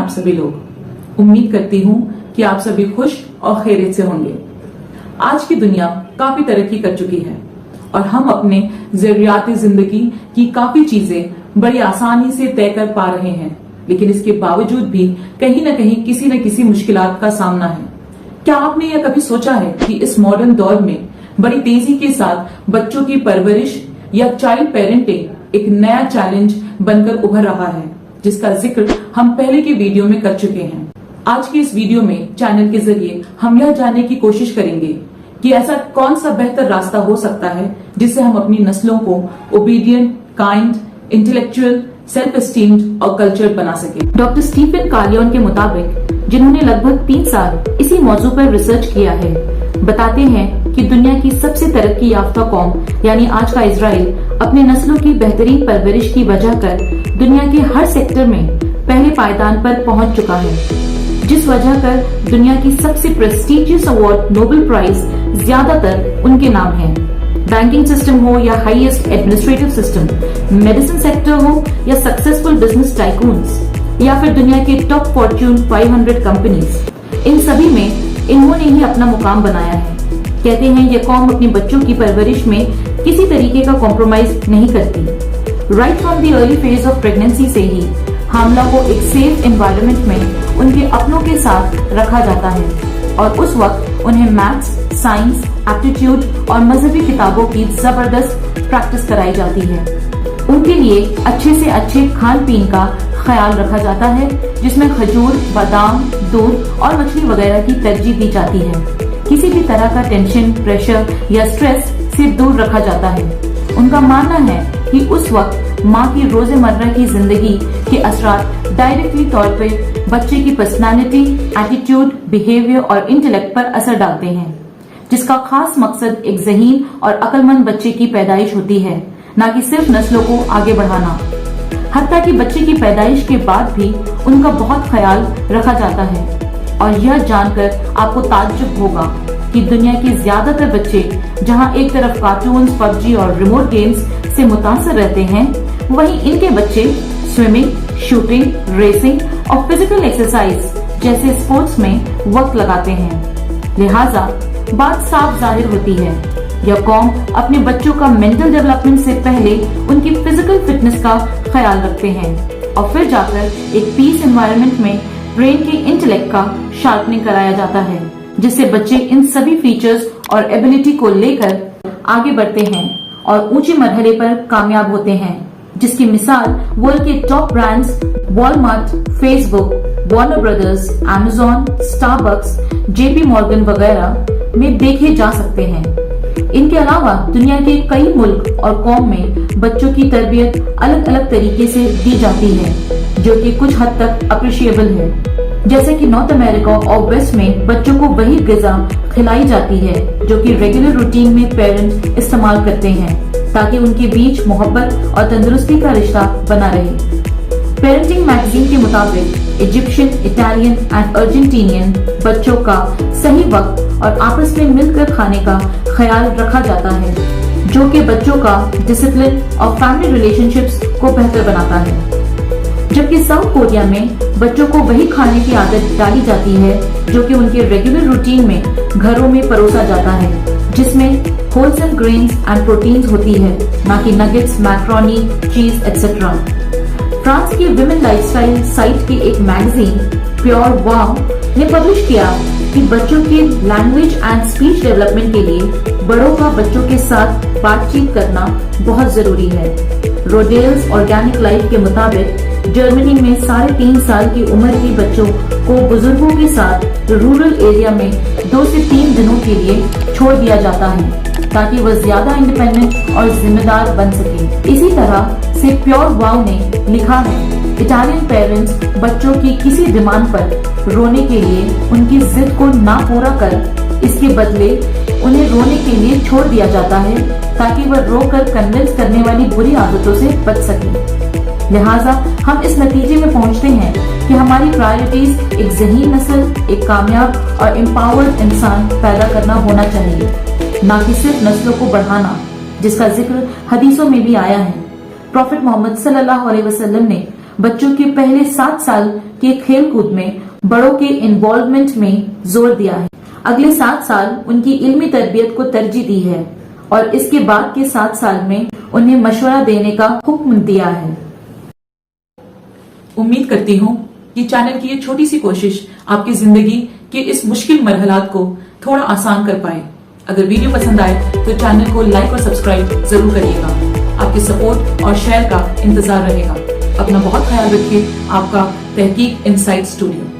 आप सभी लोग। उम्मीद करती हूँ कि आप सभी खुश और खैरियत से होंगे। आज की दुनिया काफी तरक्की कर चुकी है और हम अपने जरूरियात जिंदगी की काफी चीजें बड़ी आसानी से तय कर पा रहे हैं, लेकिन इसके बावजूद भी कहीं न कहीं किसी न किसी मुश्किलात का सामना है। क्या आपने यह कभी सोचा है कि इस मॉडर्न दौर में बड़ी तेजी के साथ बच्चों की परवरिश या चाइल्ड पेरेंटिंग एक नया चैलेंज बनकर उभर रहा है, जिसका जिक्र हम पहले के वीडियो में कर चुके हैं। आज की इस वीडियो में चैनल के जरिए हम यह जानने की कोशिश करेंगे कि ऐसा कौन सा बेहतर रास्ता हो सकता है जिससे हम अपनी नस्लों को obedient, kind, intellectual, self esteemed और कल्चर्ड बना सके। डॉक्टर स्टीफन कार्लियन के मुताबिक, जिन्होंने लगभग 3 साल इसी मौजू पर रिसर्च किया है, बताते हैं कि दुनिया की सबसे तरक्की याफ्ता कौम यानी आज का इजराइल अपने नस्लों की बेहतरीन परवरिश की वजह कर दुनिया के हर सेक्टर में पहले पायदान पर पहुंच चुका है, जिस वजह कर दुनिया की सबसे प्रेस्टिजियस अवार्ड नोबेल प्राइज ज्यादातर उनके नाम है। बैंकिंग सिस्टम हो या highest administrative system, medicine sector हो या सक्सेसफुल बिजनेस टाइकून्स या फिर दुनिया के टॉप फॉर्च्यून 500 कंपनीज, इन सभी में इन्होंने ही अपना मुकाम बनाया है। कहते हैं ये कौम अपने बच्चों की परवरिश में किसी तरीके का कॉम्प्रोमाइज नहीं करती। Right from the early phase of pregnancy से ही हामला को एक सेफ एनवायरनमेंट में उनके अपनों के साथ रखा जाता है और उस वक्त उन्हें मैथ्स, साइंस, एप्टीट्यूड और मजहबी किताबों की जबरदस्त प्रैक्टिस कराई जाती है। उनके लिए अच्छे से अच्छे खान पीन का ख्याल रखा जाता है, जिसमें खजूर, बादाम, दूध और मछली वगैरह की तरजीह दी जाती है। किसी भी तरह का टेंशन, प्रेशर या स्ट्रेस से दूर रखा जाता है। उनका मानना है कि उस वक्त माँ की रोजमर्रा की जिंदगी के असरात डायरेक्टली तौर पे बच्चे की पर्सनालिटी, एटीट्यूड, बिहेवियर और इंटेलेक्ट पर असर डालते हैं, जिसका खास मकसद एक ज़हीन और अक्लमंद बच्चे की पैदाइश होती है, न कि सिर्फ नस्लों को आगे बढ़ाना। हत्ता कि बच्चे की पैदाइश के बाद भी उनका बहुत ख्याल रखा जाता है और यह जानकर आपको ताज्जुब होगा कि दुनिया के ज्यादातर बच्चे जहां एक तरफ कार्टून्स, पबजी और रिमोट गेम्स से मुतासर रहते हैं, वहीं इनके बच्चे स्विमिंग, शूटिंग, रेसिंग और फिजिकल एक्सरसाइज जैसे स्पोर्ट्स में वक्त लगाते हैं। लिहाजा बात साफ जाहिर होती है, यह कौम अपने बच्चों का मेंटल डेवलपमेंट से पहले उनकी फिजिकल फिटनेस का ख्याल रखते हैं और फिर जाकर एक पीस एनवायरनमेंट में ब्रेन के इंटेलेक्ट का शार्पनिंग कराया जाता है, जिससे बच्चे इन सभी फीचर्स और एबिलिटी को लेकर आगे बढ़ते हैं और ऊंचे मरहले पर कामयाब होते हैं, जिसकी मिसाल वर्ल्ड के top brands Walmart, Facebook, Warner brothers, Amazon, Starbucks, JP Morgan वगैरह में देखे जा सकते हैं। इनके अलावा दुनिया के कई मुल्क और कौम में बच्चों की तरबियत अलग अलग तरीके से दी जाती है, जो कि कुछ हद तक अप्रिशिएबल है। जैसे कि नॉर्थ अमेरिका और वेस्ट में बच्चों को वही ग़िज़ा खिलाई जाती है जो कि रेगुलर रूटीन में पेरेंट्स इस्तेमाल करते हैं, ताकि उनके बीच मोहब्बत और तंदुरुस्ती का रिश्ता बना रहे। पेरेंटिंग मैगजीन के मुताबिक इजिप्शियन, इटालियन एंड अर्जेंटीनियन बच्चों का सही वक्त और आपस में मिलकर खाने का ख्याल रखा जाता है, जो कि बच्चों का डिसिप्लिन और फैमिली रिलेशनशिप्स को बेहतर बनाता है। जबकि साउथ कोरिया में बच्चों को वही खाने की आदत डाली जाती है जो कि उनके रेगुलर रूटीन में घरों में परोसा जाता है, जिसमें होलसम ग्रेन्स एंड प्रोटीन्स होती है, न कि नगेट्स, मैक्रोनी, चीज एक्सेट्रा। फ्रांस की विमेन लाइफस्टाइल साइट की एक मैगजीन प्योर वाव ने पब्लिश किया कि बच्चों के लैंग्वेज एंड स्पीच डेवलपमेंट के लिए बड़ों का बच्चों के साथ बातचीत करना बहुत जरूरी है। रोडेल्स ऑर्गेनिक लाइफ के मुताबिक जर्मनी में 3.5 साल की उम्र के बच्चों को बुजुर्गों के साथ रूरल एरिया में 2 से 3 दिनों के लिए छोड़ दिया जाता है, ताकि वह ज्यादा इंडिपेंडेंट और जिम्मेदार बन सके। इसी तरह से प्योर वाव ने लिखा है, इटालियन पेरेंट्स बच्चों की किसी डिमांड पर रोने के लिए उनकी जिद को ना पूरा कर इसके बदले उन्हें रोने के लिए छोड़ दिया जाता है, ताकि वह रोकर कन्विंस करने वाली बुरी आदतों से बच सके। लिहाजा हम इस नतीजे में पहुंचते हैं कि हमारी प्रायोरिटीज एक ज़हीन नस्ल, एक कामयाब और एम्पावर्ड इंसान पैदा करना होना चाहिए, न कि सिर्फ नस्लों को बढ़ाना, जिसका जिक्र हदीसों में भी आया है। प्रॉफेट मोहम्मद सल्लल्लाहु अलैहि वसल्लम ने बच्चों के पहले 7 साल کہ کھیل کود میں بڑوں کے انوالومنٹ میں زور دیا ہے. اگلے 7 سال ان کی علمی تربیت کو ترجیح دی ہے اور اس کے بعد کے 7 سال میں انہیں مشورہ دینے کا حکم دیا ہے. امید کرتی ہوں کہ چینل کی یہ چھوٹی سی کوشش آپ کی زندگی کے اس مشکل مرحلات کو تھوڑا آسان کر پائے. اگر ویڈیو پسند آئے تو چینل کو لائک اور سبسکرائب ضرور کریے گا. آپ کی سپورٹ اور شیئر کا انتظار رہے گا. اپنا بہت خیال رکھیے. آپ کا تحقیق انسائٹ اسٹوڈیو.